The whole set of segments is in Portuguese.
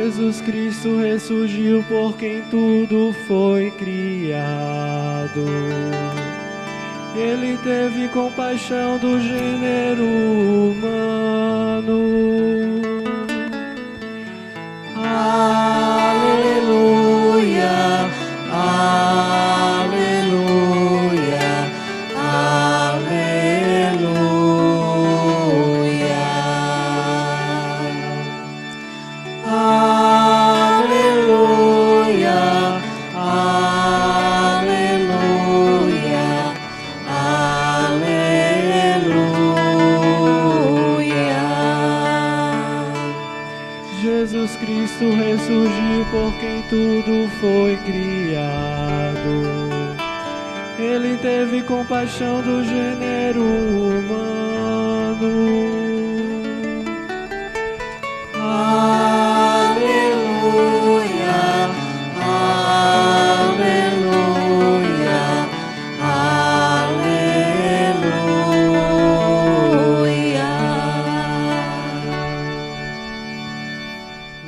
Jesus Cristo ressurgiu por quem tudo foi criado. Ele teve compaixão do gênero humano. Aleluia, aleluia, aleluia. Aleluia, aleluia, aleluia. Jesus Cristo ressurgiu por quem tudo foi criado. Ele teve compaixão do gênero humano. Aleluia, aleluia, aleluia.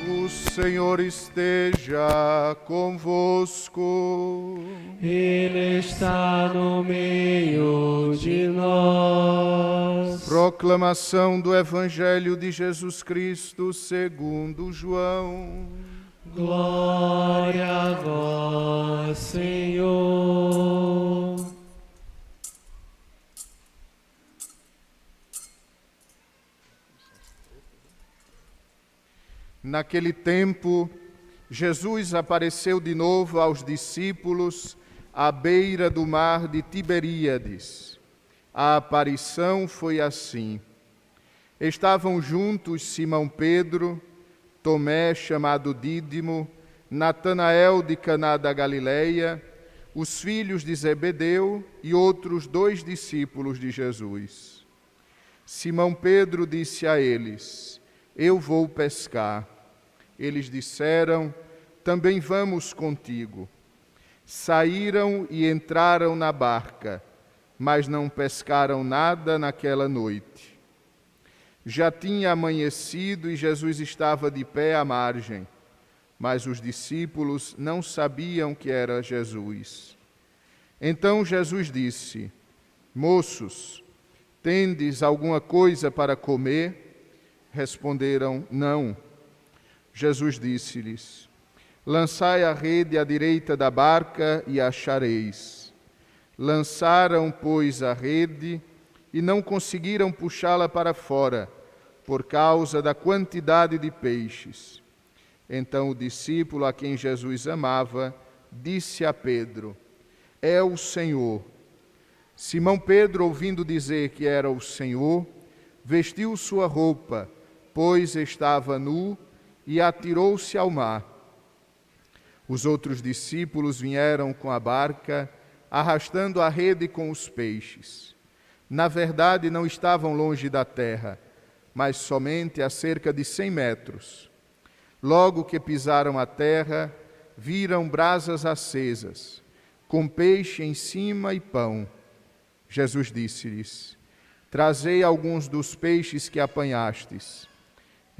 O Senhor esteja convosco. Ele está no meio de nós. Proclamação do Evangelho de Jesus Cristo segundo João. Glória a vós, Senhor. Naquele tempo, Jesus apareceu de novo aos discípulos à beira do mar de Tiberíades. A aparição foi assim. Estavam juntos Simão Pedro, Tomé, chamado Dídimo, Natanael de Caná da Galileia, os filhos de Zebedeu e outros 2 discípulos de Jesus. Simão Pedro disse a eles: Eu vou pescar. Eles disseram: Também vamos contigo. Saíram e entraram na barca, mas não pescaram nada naquela noite. Já tinha amanhecido e Jesus estava de pé à margem, mas os discípulos não sabiam que era Jesus. Então Jesus disse: Moços, tendes alguma coisa para comer? Responderam: Não. Jesus disse-lhes: Lançai a rede à direita da barca e achareis. Lançaram, pois, a rede e não conseguiram puxá-la para fora, por causa da quantidade de peixes. Então o discípulo a quem Jesus amava disse a Pedro: É o Senhor. Simão Pedro, ouvindo dizer que era o Senhor, vestiu sua roupa, pois estava nu, e atirou-se ao mar. Os outros discípulos vieram com a barca, arrastando a rede com os peixes. Na verdade, não estavam longe da terra, mas somente a cerca de 100 metros. Logo que pisaram a terra, viram brasas acesas, com peixe em cima e pão. Jesus disse-lhes: Trazei alguns dos peixes que apanhastes.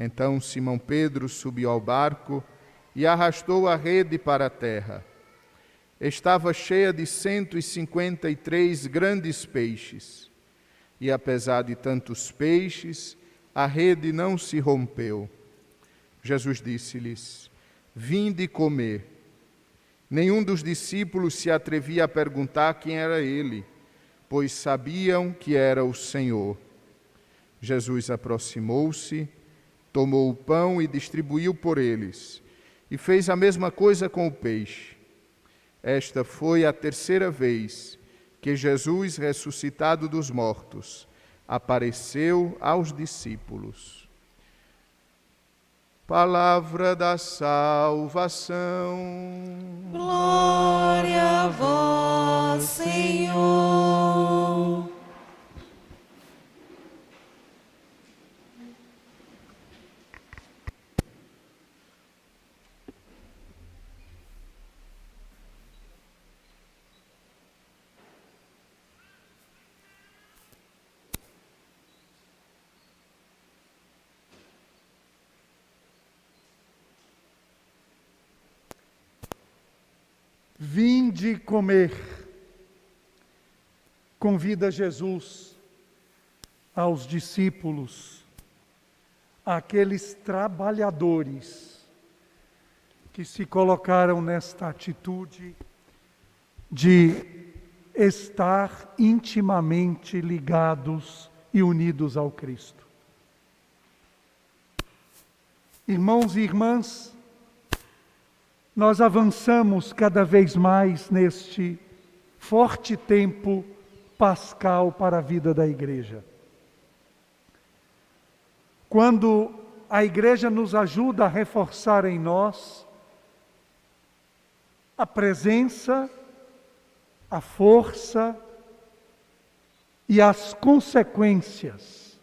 Então Simão Pedro subiu ao barco e arrastou a rede para a terra. Estava cheia de 153 grandes peixes. E apesar de tantos peixes, a rede não se rompeu. Jesus disse-lhes: Vinde comer. Nenhum dos discípulos se atrevia a perguntar quem era ele, pois sabiam que era o Senhor. Jesus aproximou-se, tomou o pão e distribuiu por eles, e fez a mesma coisa com o peixe. Esta foi a 3ª vez que Jesus, ressuscitado dos mortos, apareceu aos discípulos. Palavra da salvação. Glória a vós, Senhor. Vinde comer. Convida Jesus aos discípulos, àqueles trabalhadores que se colocaram nesta atitude de estar intimamente ligados e unidos ao Cristo. Irmãos e irmãs, nós avançamos cada vez mais neste forte tempo pascal para a vida da igreja. Quando a igreja nos ajuda a reforçar em nós a presença, a força e as consequências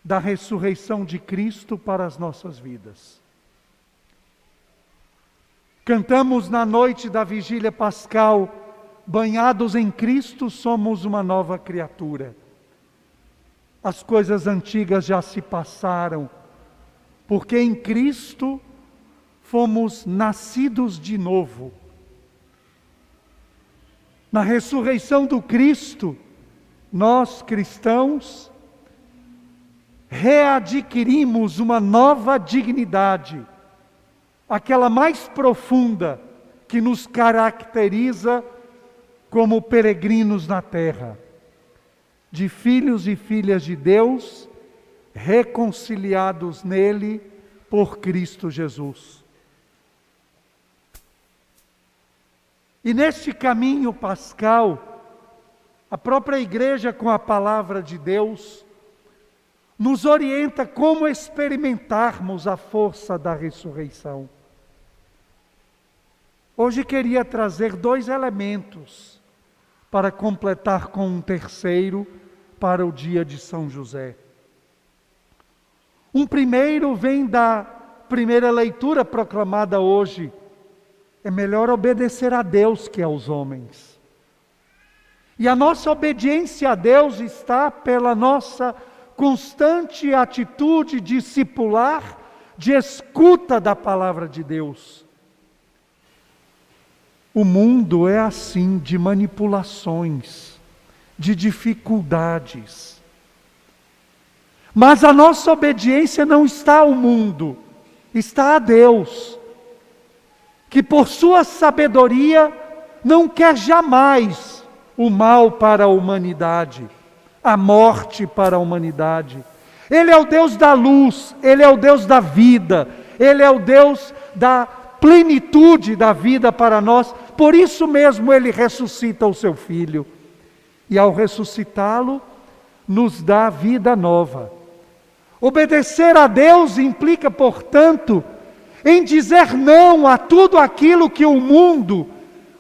da ressurreição de Cristo para as nossas vidas. Cantamos na noite da vigília pascal, banhados em Cristo somos uma nova criatura. As coisas antigas já se passaram, porque em Cristo fomos nascidos de novo. Na ressurreição do Cristo, nós cristãos readquirimos uma nova dignidade, aquela mais profunda que nos caracteriza como peregrinos na terra, de filhos e filhas de Deus, reconciliados nele por Cristo Jesus. E neste caminho pascal, a própria igreja com a palavra de Deus nos orienta como experimentarmos a força da ressurreição. Hoje queria trazer 2 elementos para completar com um terceiro para o dia de São José. Um primeiro vem da primeira leitura proclamada hoje. É melhor obedecer a Deus que aos homens. E a nossa obediência a Deus está pela nossa constante atitude discipular, de escuta da palavra de Deus. O mundo é assim, de manipulações, de dificuldades. Mas a nossa obediência não está ao mundo, está a Deus, que por sua sabedoria não quer jamais o mal para a humanidade, a morte para a humanidade. Ele é o Deus da luz, Ele é o Deus da vida, Ele é o Deus da plenitude da vida para nós. Por isso mesmo Ele ressuscita o seu Filho. E ao ressuscitá-lo, nos dá vida nova. Obedecer a Deus implica, portanto, em dizer não a tudo aquilo que o mundo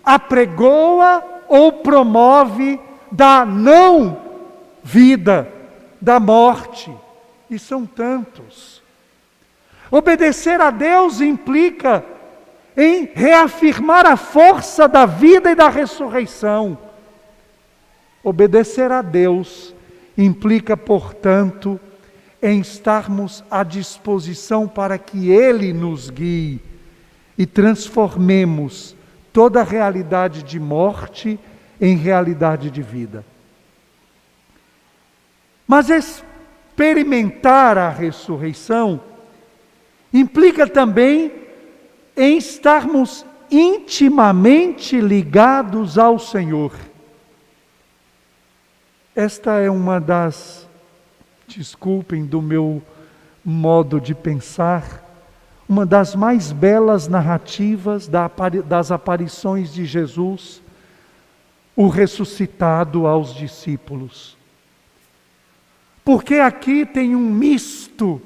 apregoa ou promove da não vida, da morte. E são tantos. Obedecer a Deus implica em reafirmar a força da vida e da ressurreição. Obedecer a Deus implica, portanto, em estarmos à disposição para que Ele nos guie e transformemos toda a realidade de morte em realidade de vida. Mas experimentar a ressurreição implica também em estarmos intimamente ligados ao Senhor. Esta é uma das, desculpem do meu modo de pensar, uma das mais belas narrativas das aparições de Jesus, o ressuscitado aos discípulos. Porque aqui tem um misto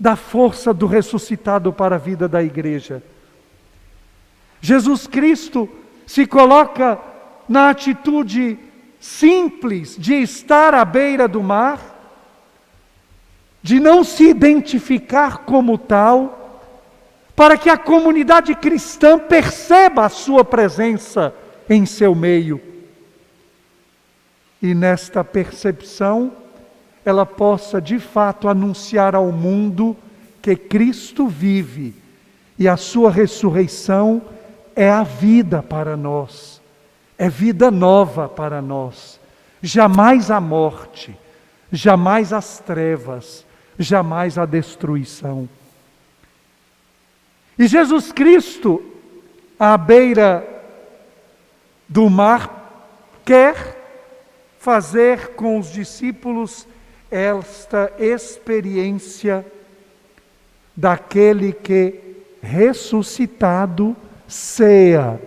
da força do ressuscitado para a vida da igreja. Jesus Cristo se coloca na atitude simples de estar à beira do mar, de não se identificar como tal, para que a comunidade cristã perceba a sua presença em seu meio. E nesta percepção, ela possa de fato anunciar ao mundo que Cristo vive e a sua ressurreição é a vida para nós, é vida nova para nós. Jamais a morte, jamais as trevas, jamais a destruição. E Jesus Cristo, à beira do mar, quer fazer com os discípulos esta experiência daquele que, ressuscitado, ceia,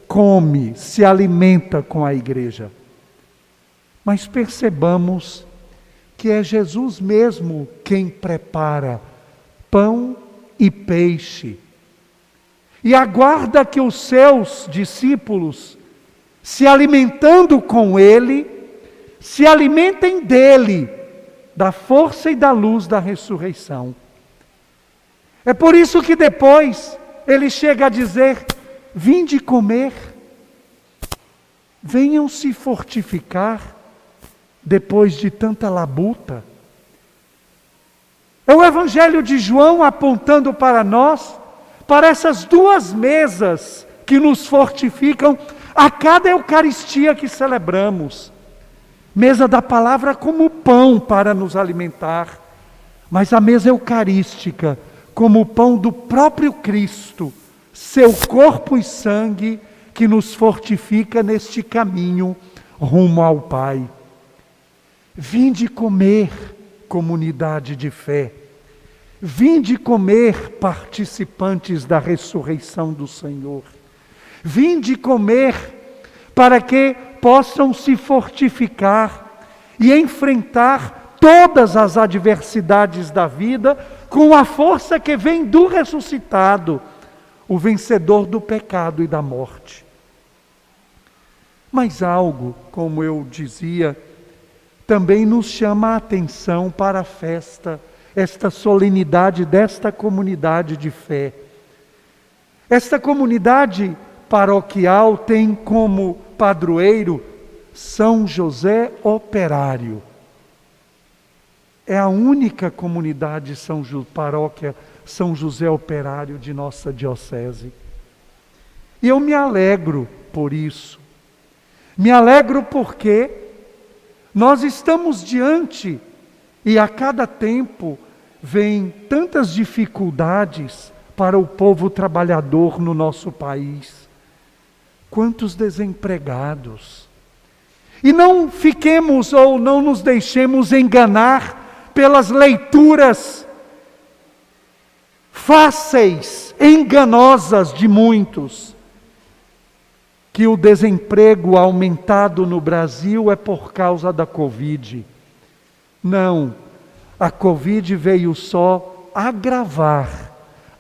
come, se alimenta com a igreja. Mas percebamos que é Jesus mesmo quem prepara pão e peixe e aguarda que os seus discípulos, se alimentando com ele, se alimentem dele, da força e da luz da ressurreição. É por isso que depois ele chega a dizer: vinde comer, venham se fortificar depois de tanta labuta. É o Evangelho de João apontando para nós, para essas duas mesas que nos fortificam a cada Eucaristia que celebramos. Mesa da palavra como pão para nos alimentar, mas a mesa eucarística como o pão do próprio Cristo, seu corpo e sangue que nos fortifica neste caminho rumo ao Pai. Vinde comer, comunidade de fé. Vinde comer, participantes da ressurreição do Senhor. Vinde comer para que possam se fortificar e enfrentar todas as adversidades da vida com a força que vem do ressuscitado, o vencedor do pecado e da morte. Mas algo, como eu dizia, também nos chama a atenção para a festa, esta solenidade desta comunidade de fé. Esta comunidade paroquial tem como padroeiro São José Operário. É a única comunidade paróquia São José Operário de nossa diocese. E eu me alegro por isso. Me alegro porque nós estamos diante, e a cada tempo vem tantas dificuldades para o povo trabalhador no nosso país. Quantos desempregados. E não fiquemos ou não nos deixemos enganar pelas leituras fáceis, enganosas de muitos, que o desemprego aumentado no Brasil é por causa da Covid. Não, a Covid veio só agravar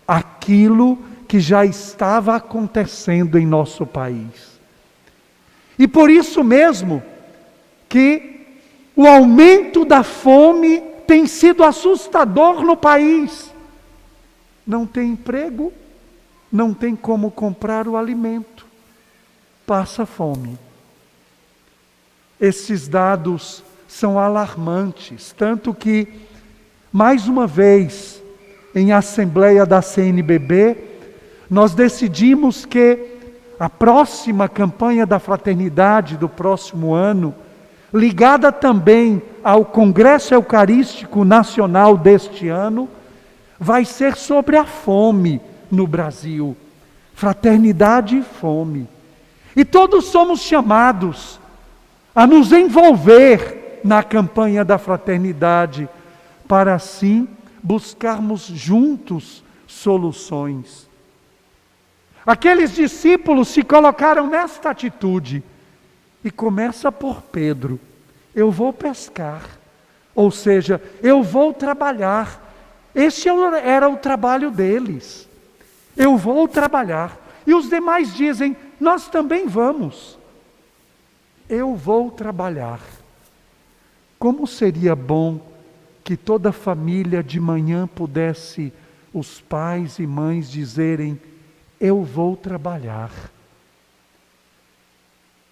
aquilo que já estava acontecendo em nosso país. E por isso mesmo que o aumento da fome tem sido assustador no país. Não tem emprego, não tem como comprar o alimento, passa fome. Esses dados são alarmantes, tanto que, mais uma vez, em assembleia da CNBB, nós decidimos que a próxima campanha da fraternidade do próximo ano, ligada também ao Congresso Eucarístico Nacional deste ano, vai ser sobre a fome no Brasil. Fraternidade e fome. E todos somos chamados a nos envolver na campanha da fraternidade, para assim buscarmos juntos soluções. Aqueles discípulos se colocaram nesta atitude, e começa por Pedro: eu vou pescar, ou seja, eu vou trabalhar. Este era o trabalho deles. Eu vou trabalhar. E os demais dizem: nós também vamos. Eu vou trabalhar. Como seria bom que toda família de manhã pudesse, os pais e mães dizerem: eu vou trabalhar.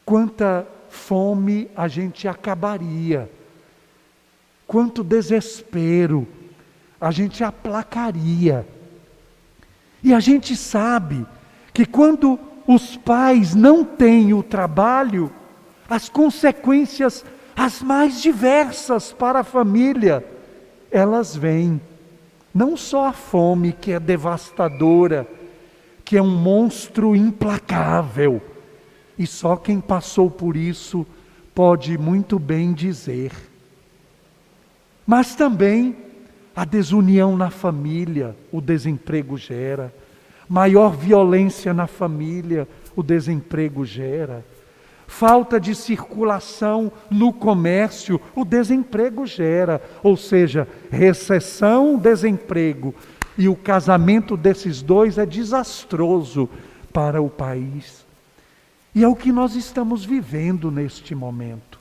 Quanta fome a gente acabaria, quanto desespero a gente aplacaria. E a gente sabe que quando os pais não têm o trabalho, as consequências as mais diversas para a família, elas vêm. Não só a fome, que é devastadora, que é um monstro implacável, e só quem passou por isso pode muito bem dizer. Mas também a desunião na família, o desemprego gera. Maior violência na família, o desemprego gera. Falta de circulação no comércio, o desemprego gera. Ou seja, recessão, desemprego. E o casamento desses dois é desastroso para o país. E é o que nós estamos vivendo neste momento.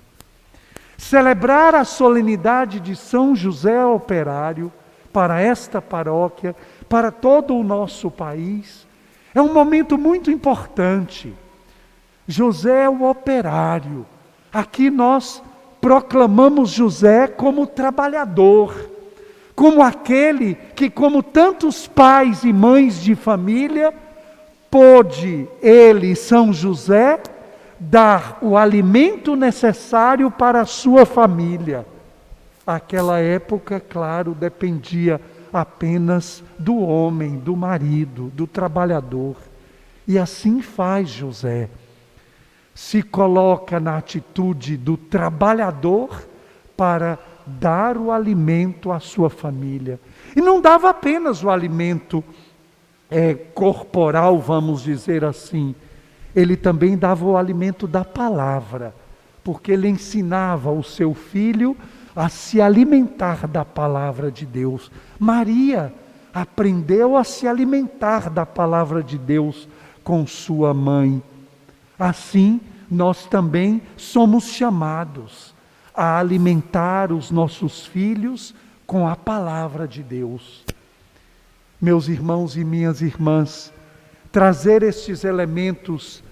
Celebrar a solenidade de São José Operário para esta paróquia, para todo o nosso país, é um momento muito importante. José é o operário. Aqui nós proclamamos José como trabalhador, como aquele que, como tantos pais e mães de família, pôde ele, São José, dar o alimento necessário para a sua família. Aquela época, claro, dependia apenas do homem, do marido, do trabalhador. E assim faz José. Se coloca na atitude do trabalhador para dar o alimento à sua família. E não dava apenas o alimento corporal, vamos dizer assim. Ele também dava o alimento da palavra, porque ele ensinava o seu filho a se alimentar da palavra de Deus. Maria aprendeu a se alimentar da palavra de Deus com sua mãe. Assim, nós também somos chamados a alimentar os nossos filhos com a palavra de Deus. Meus irmãos e minhas irmãs, trazer estes elementos,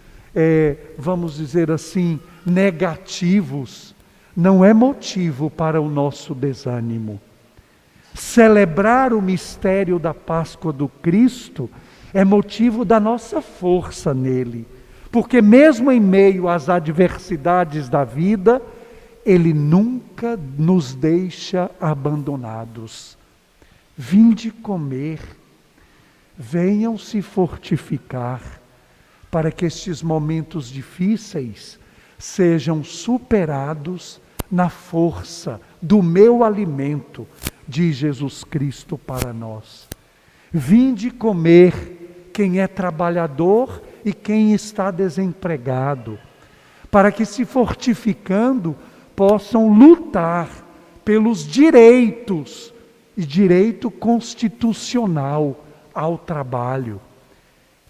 vamos dizer assim, negativos, não é motivo para o nosso desânimo. Celebrar o mistério da Páscoa do Cristo é motivo da nossa força nele, porque mesmo em meio às adversidades da vida, Ele nunca nos deixa abandonados. Vinde comer, venham se fortificar, para que estes momentos difíceis sejam superados na força do meu alimento, diz Jesus Cristo para nós. Vinde comer quem é trabalhador e quem está desempregado, para que, se fortificando, possam lutar pelos direitos, e direito constitucional ao trabalho,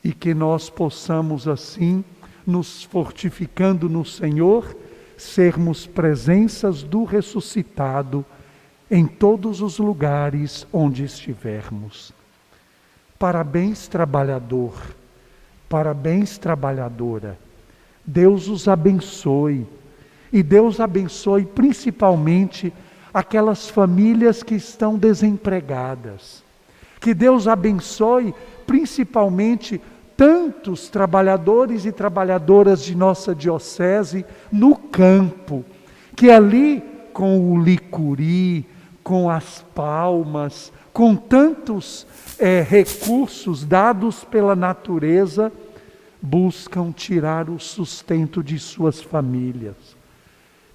e que nós possamos assim, nos fortificando no Senhor, sermos presenças do ressuscitado em todos os lugares onde estivermos. Parabéns, trabalhador, parabéns, trabalhadora. Deus os abençoe, e Deus abençoe principalmente aquelas famílias que estão desempregadas. Que Deus abençoe principalmente tantos trabalhadores e trabalhadoras de nossa diocese no campo, que ali com o licuri, com as palmas, com tantos recursos dados pela natureza, buscam tirar o sustento de suas famílias.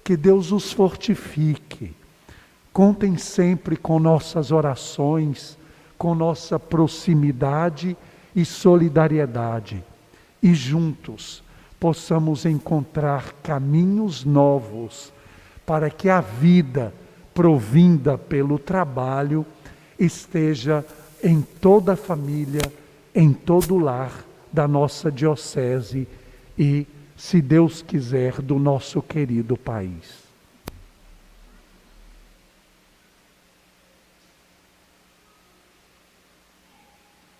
Que Deus os fortifique. Contem sempre com nossas orações, com nossa proximidade e solidariedade. E juntos possamos encontrar caminhos novos para que a vida provinda pelo trabalho esteja em toda a família, em todo o lar da nossa diocese e, se Deus quiser, do nosso querido país.